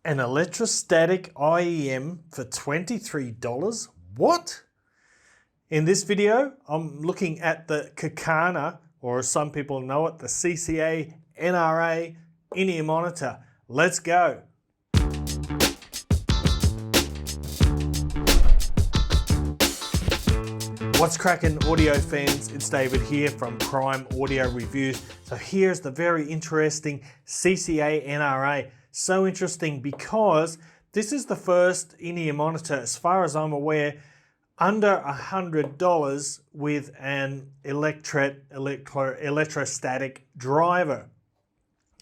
An electrostatic IEM for $23? What? In this video, I'm looking at the CCA, or as some people know it, the CCA NRA in-ear monitor. Let's go. What's cracking, audio fans? It's David here from Prime Audio Reviews. So here's the very interesting CCA NRA. So interesting because this is the first in-ear monitor, as far as I'm aware, under $100 with an electret, electrostatic driver.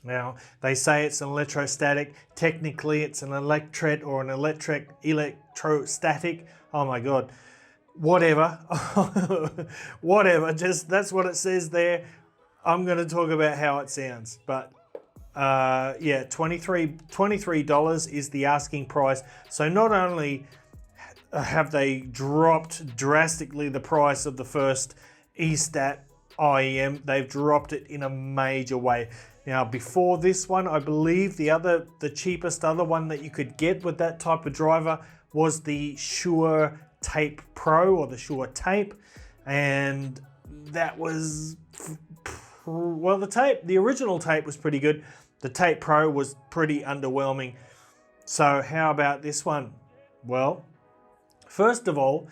Now, they say it's an electrostatic. Technically, it's an electret or an electrostatic. Oh my God. Whatever. Whatever. Just that's what it says there. I'm going to talk about how it sounds. But yeah, $23 is the asking price. So not only have they dropped drastically the price of the first eStat IEM, they've dropped it in a major way. Now, before this one, I believe the cheapest other one that you could get with that type of driver was the Shure Tape Pro, or the Shure Tape, and that was, well, the original tape was pretty good. The Tape Pro was pretty underwhelming. So how about this one? Well, first of all,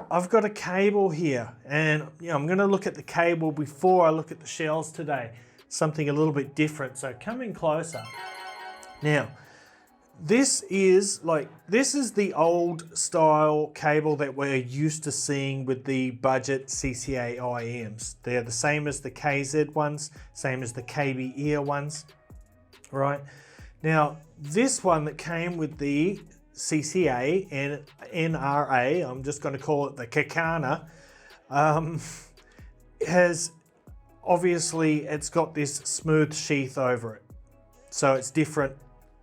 I've got a cable here, and I'm going to look at the cable before I look at the shells today. Something a little bit different. So come in closer. Now, this is the old style cable that we're used to seeing with the budget CCA IEMs. They're the same as the KZ ones, same as the KB ear ones, right? Now, this one that came with the CCA and NRA, I'm just going to call it the CCA, has obviously, it's got this smooth sheath over it. So it's different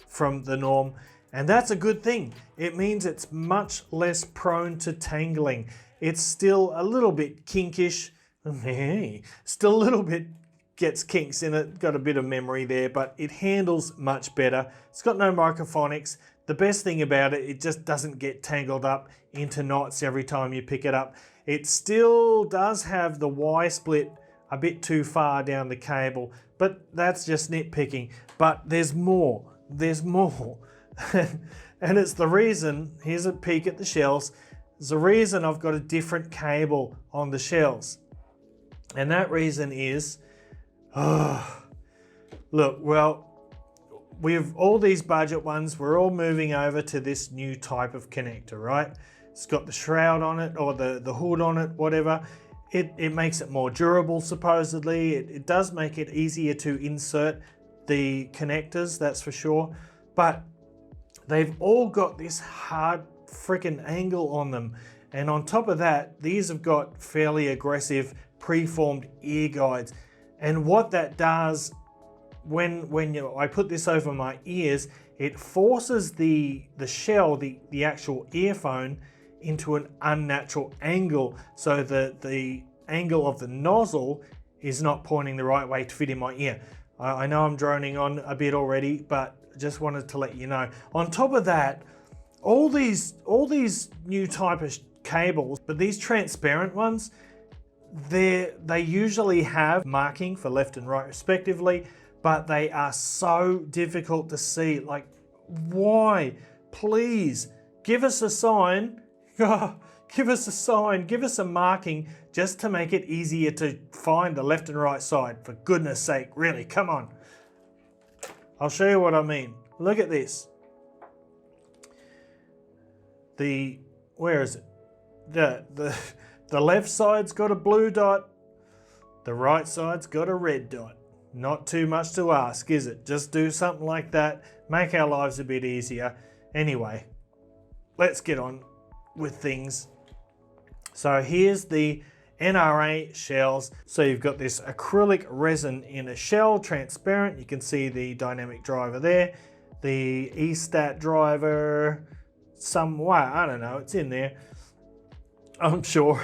from the norm, and that's a good thing. It means it's much less prone to tangling. It's still a little bit kinkish, still a little bit gets kinks in it, got a bit of memory there, but it handles much better. It's got no microphonics. The best thing about it, it just doesn't get tangled up into knots every time you pick it up. It still does have the Y split a bit too far down the cable, but that's just nitpicking. But there's more. There's more. And it's the reason, here's a peek at the shells, there's a reason I've got a different cable on the shells. And that reason is, look, well, with all these budget ones, we're all moving over to this new type of connector, right? It's got the shroud on it, or the hood on it, whatever. It makes it more durable, supposedly. It does make it easier to insert the connectors, that's for sure. But they've all got this hard freaking angle on them. And on top of that, these have got fairly aggressive preformed ear guides. And what that does, when I put this over my ears, it forces the shell, the actual earphone, into an unnatural angle, so that the angle of the nozzle is not pointing the right way to fit in my ear. I know I'm droning on a bit already, but just wanted to let you know. On top of that, all these new type of cables, but these transparent ones, they usually have marking for left and right respectively, but they are so difficult to see. Like, why? Please give us a sign. Give us a sign, give us a marking, just to make it easier to find the left and right side. For goodness sake, really, come on. I'll show you what I mean. Look at this. Where is it? The left side's got a blue dot, the right side's got a red dot. Not too much to ask, is it? Just do something like that, make our lives a bit easier. Anyway, let's get on with things. So here's the NRA shells. So you've got this acrylic resin in a shell, transparent. You can see the dynamic driver there, the eStat driver, I don't know, it's in there. I'm sure.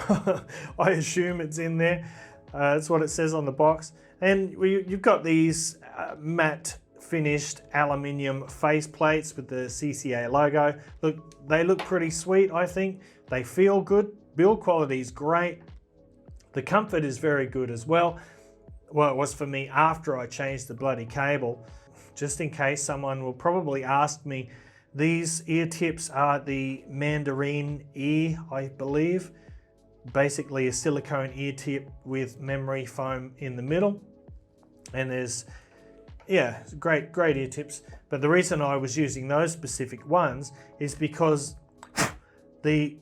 I assume it's in there. That's what it says on the box. And you've got these matte finished aluminium face plates with the CCA logo. Look, they look pretty sweet, I think. They feel good. Build quality is great. The comfort is very good as well. Well, it was for me after I changed the bloody cable. Just in case someone will probably ask me, these ear tips are the Mandarin ear, I believe. Basically a silicone ear tip with memory foam in the middle. And there's, yeah, great ear tips. But the reason I was using those specific ones is because the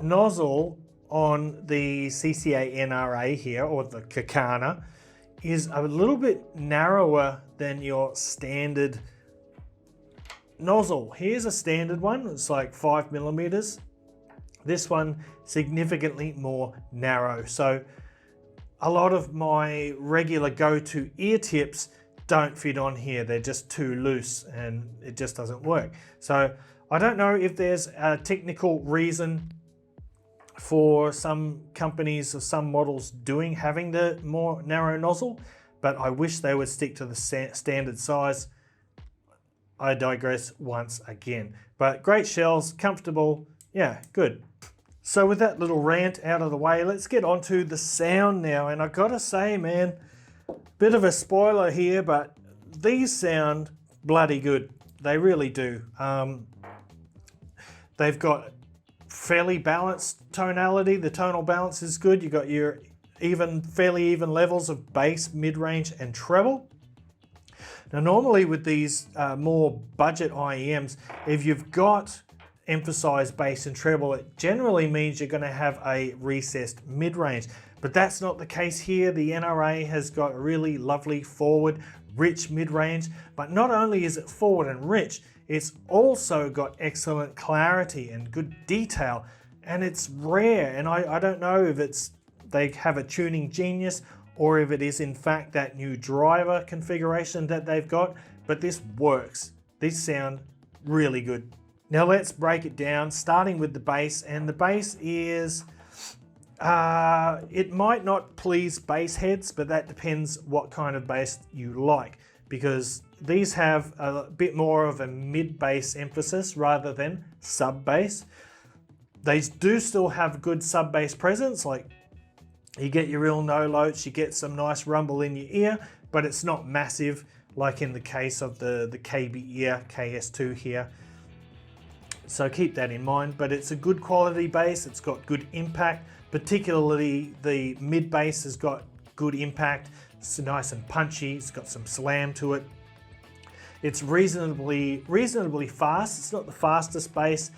nozzle on the CCA NRA here, or the Kakana, is a little bit narrower than your standard nozzle. Here's a standard one, it's like 5mm. This one significantly more narrow. So a lot of my regular go-to ear tips don't fit on here. They're just too loose and it just doesn't work. So I don't know if there's a technical reason for some companies or some models having the more narrow nozzle, but I wish they would stick to the standard size. I digress once again. But great shells, comfortable, yeah, good. So with that little rant out of the way, let's get on to the sound now. And I gotta say, man, bit of a spoiler here, but these sound bloody good. They really do. They've got fairly balanced tonality. The tonal balance is good. You've got your fairly even levels of bass, mid-range, and treble. Now, normally with these more budget IEMs, if you've got emphasized bass and treble, it generally means you're going to have a recessed mid-range. But that's not the case here. The NRA has got a really lovely forward, rich mid-range. But not only is it forward and rich, it's also got excellent clarity and good detail. And it's rare. And I don't know if they have a tuning genius or if it is in fact that new driver configuration that they've got. But this works. These sound really good. Now let's break it down, starting with the bass. And the bass is, it might not please bass heads, but that depends what kind of bass you like, because these have a bit more of a mid-bass emphasis rather than sub-bass. They do still have good sub-bass presence, like you get your real no notes, you get some nice rumble in your ear, but it's not massive like in the case of the KB ear KS2 here. So keep that in mind, but it's a good quality bass. It's got good impact, particularly the mid bass has got good impact. It's nice and punchy. It's got some slam to it. It's reasonably fast. It's not the fastest bass,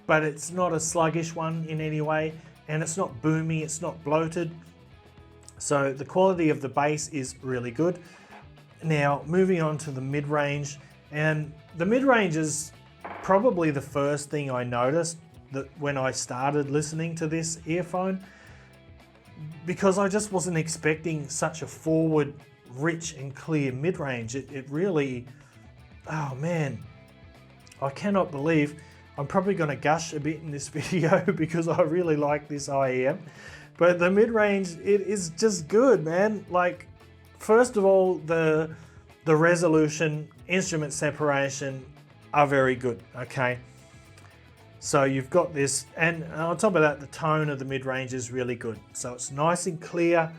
but it's not a sluggish one in any way, and it's not boomy. It's not bloated. So the quality of the bass is really good. Now moving on to the mid-range, and the mid-range is probably the first thing I noticed that when I started listening to this earphone, because I just wasn't expecting such a forward, rich and clear mid-range. It really, oh man, I cannot believe, I'm probably going to gush a bit in this video because I really like this IEM, but the mid-range, it is just good, man. Like, first of all, the resolution, instrument separation are very good, okay? So you've got this, and on top of that, the tone of the mid-range is really good. So it's nice and clear,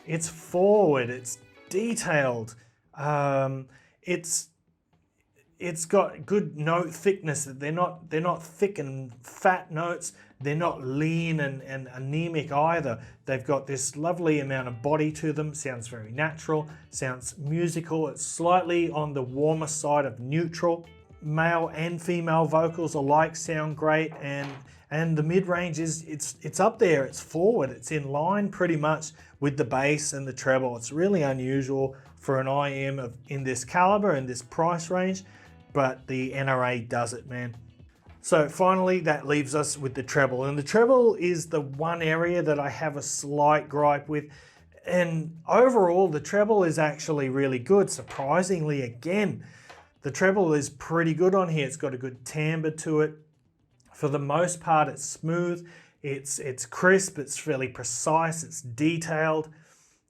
it's forward, it's detailed, it's got good note thickness. They're not thick and fat notes, they're not lean and anemic either. They've got this lovely amount of body to them, sounds very natural, sounds musical, it's slightly on the warmer side of neutral. Male and female vocals alike sound great, and the mid-range it's up there, it's forward, it's in line pretty much with the bass and the treble. It's really unusual for an IM in this caliber and this price range, but the NRA does it, man. So finally, that leaves us with the treble, and the treble is the one area that I have a slight gripe with. And overall, the treble is actually really good, surprisingly again. The treble is pretty good on here. It's got a good timbre to it. For the most part, it's smooth, it's crisp, it's fairly precise, it's detailed.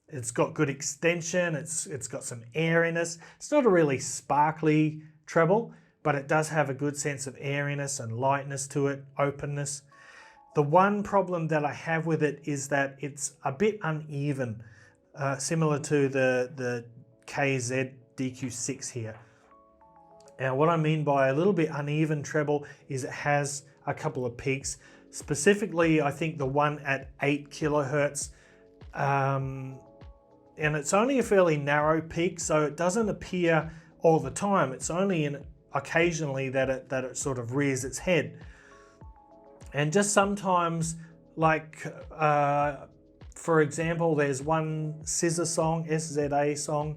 It's got good extension. It's got some airiness. It's not a really sparkly treble, but it does have a good sense of airiness and lightness to it, openness. The one problem that I have with it is that it's a bit uneven, similar to the KZ DQ6 here. Now what I mean by a little bit uneven treble is it has a couple of peaks. Specifically, I think the one at 8 kilohertz, and it's only a fairly narrow peak, so it doesn't appear all the time. It's only occasionally that it sort of rears its head. And just sometimes, like for example, there's one SZA song,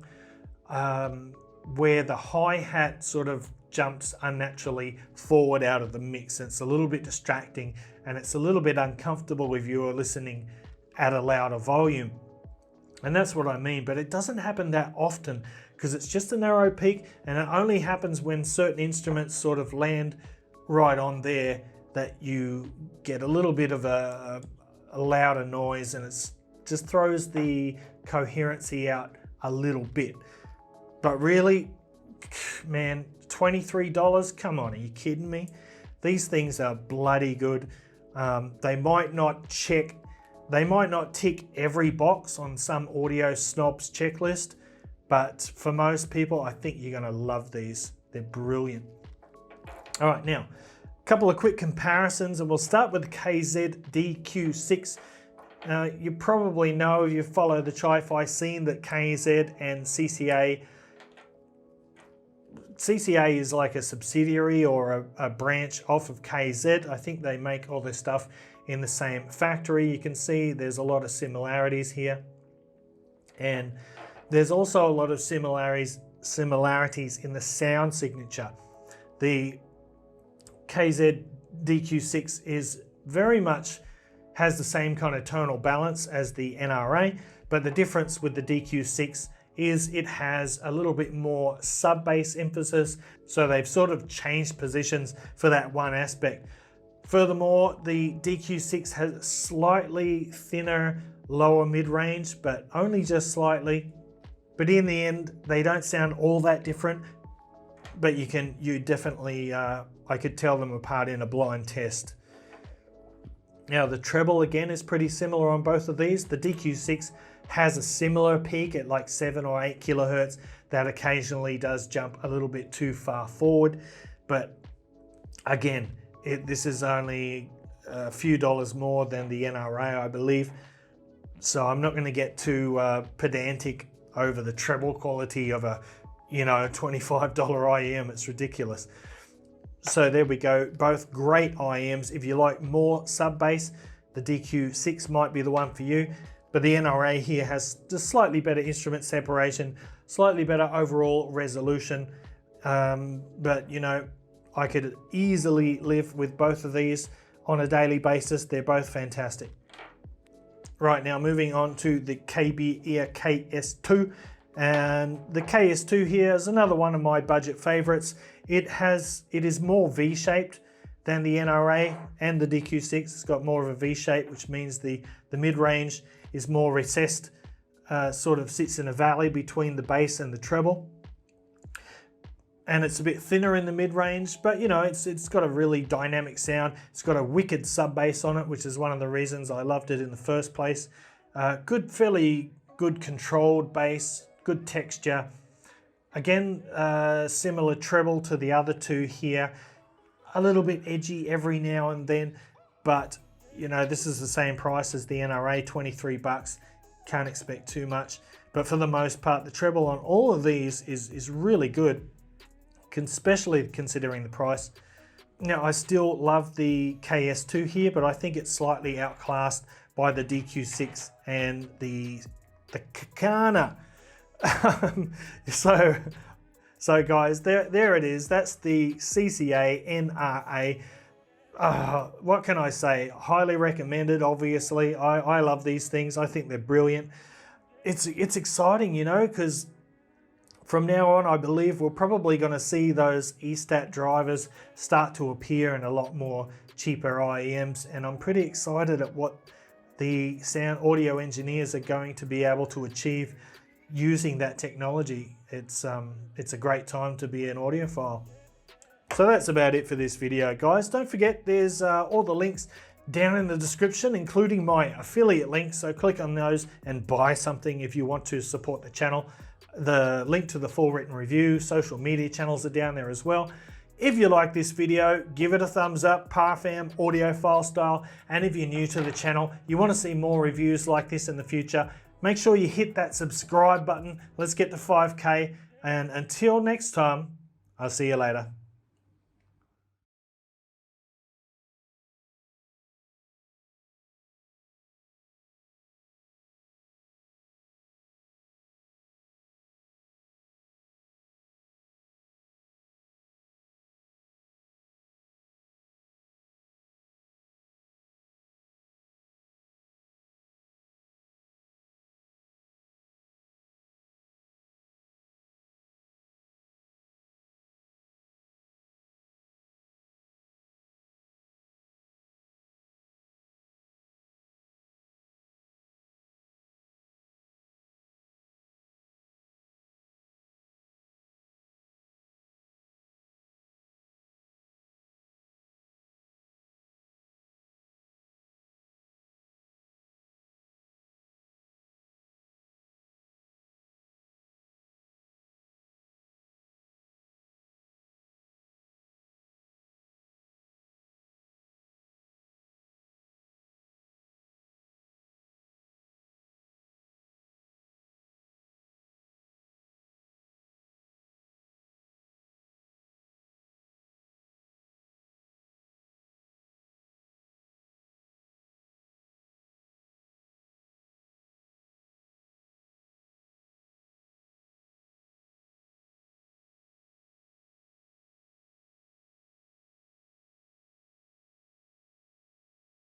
where the hi-hat sort of jumps unnaturally forward out of the mix. It's a little bit distracting and it's a little bit uncomfortable if you are listening at a louder volume. And that's what I mean, but it doesn't happen that often because it's just a narrow peak, and it only happens when certain instruments sort of land right on there that you get a little bit of a louder noise, and it just throws the coherency out a little bit. But really, man, $23, come on, are you kidding me? These things are bloody good. They might not tick every box on some audio snob's checklist, but for most people, I think you're gonna love these. They're brilliant. All right, now, a couple of quick comparisons, and we'll start with the KZ DQ6. You probably know, if you follow the Chi-Fi scene, that KZ and CCA is like a subsidiary or a branch off of KZ. I think they make all their stuff in the same factory. You can see there's a lot of similarities here. And there's also a lot of similarities in the sound signature. The KZ DQ6 is very much has the same kind of tonal balance as the NRA, but the difference with the DQ6 is it has a little bit more sub-bass emphasis, so they've sort of changed positions for that one aspect. Furthermore, the DQ6 has slightly thinner lower mid-range, but only just slightly. But in the end, they don't sound all that different, but you definitely, I could tell them apart in a blind test. Now the treble again is pretty similar on both of these. The DQ6 has a similar peak at like 7 or 8 kilohertz that occasionally does jump a little bit too far forward. But again, this is only a few dollars more than the NRA, I believe. So I'm not going to get too pedantic over the treble quality of a, $25 IEM. It's ridiculous. So there we go, both great IEMs. If you like more sub-bass, the DQ6 might be the one for you. But the NRA here has just slightly better instrument separation, slightly better overall resolution. But I could easily live with both of these on a daily basis. They're both fantastic. Right, now moving on to the KB Ear KS2. And the KS2 here is another one of my budget favorites. It is more V-shaped than the NRA and the DQ6. It's got more of a V-shape, which means the mid-range is more recessed, sort of sits in a valley between the bass and the treble. And it's a bit thinner in the mid-range, but it's got a really dynamic sound. It's got a wicked sub-bass on it, which is one of the reasons I loved it in the first place. Fairly good controlled bass, good texture. Again, similar treble to the other two here. A little bit edgy every now and then, but this is the same price as the NRA, 23 bucks. Can't expect too much. But for the most part, the treble on all of these is really good, especially considering the price. Now, I still love the KS2 here, but I think it's slightly outclassed by the DQ6 and the Kakana. So guys, there it is. That's the CCA NRA. What can I say? Highly recommended, obviously. I love these things. I think they're brilliant. It's exciting, because from now on, I believe we're probably going to see those eStat drivers start to appear in a lot more cheaper IEMs, and I'm pretty excited at what the sound audio engineers are going to be able to achieve using that technology. It's a great time to be an audiophile. So that's about it for this video, guys. Don't forget, there's all the links down in the description, including my affiliate links. So click on those and buy something if you want to support the channel. The link to the full written review, social media channels are down there as well. If you like this video, give it a thumbs up, Parfam audiophile style. And if you're new to the channel, you want to see more reviews like this in the future, make sure you hit that subscribe button. Let's get to 5K. And until next time, I'll see you later.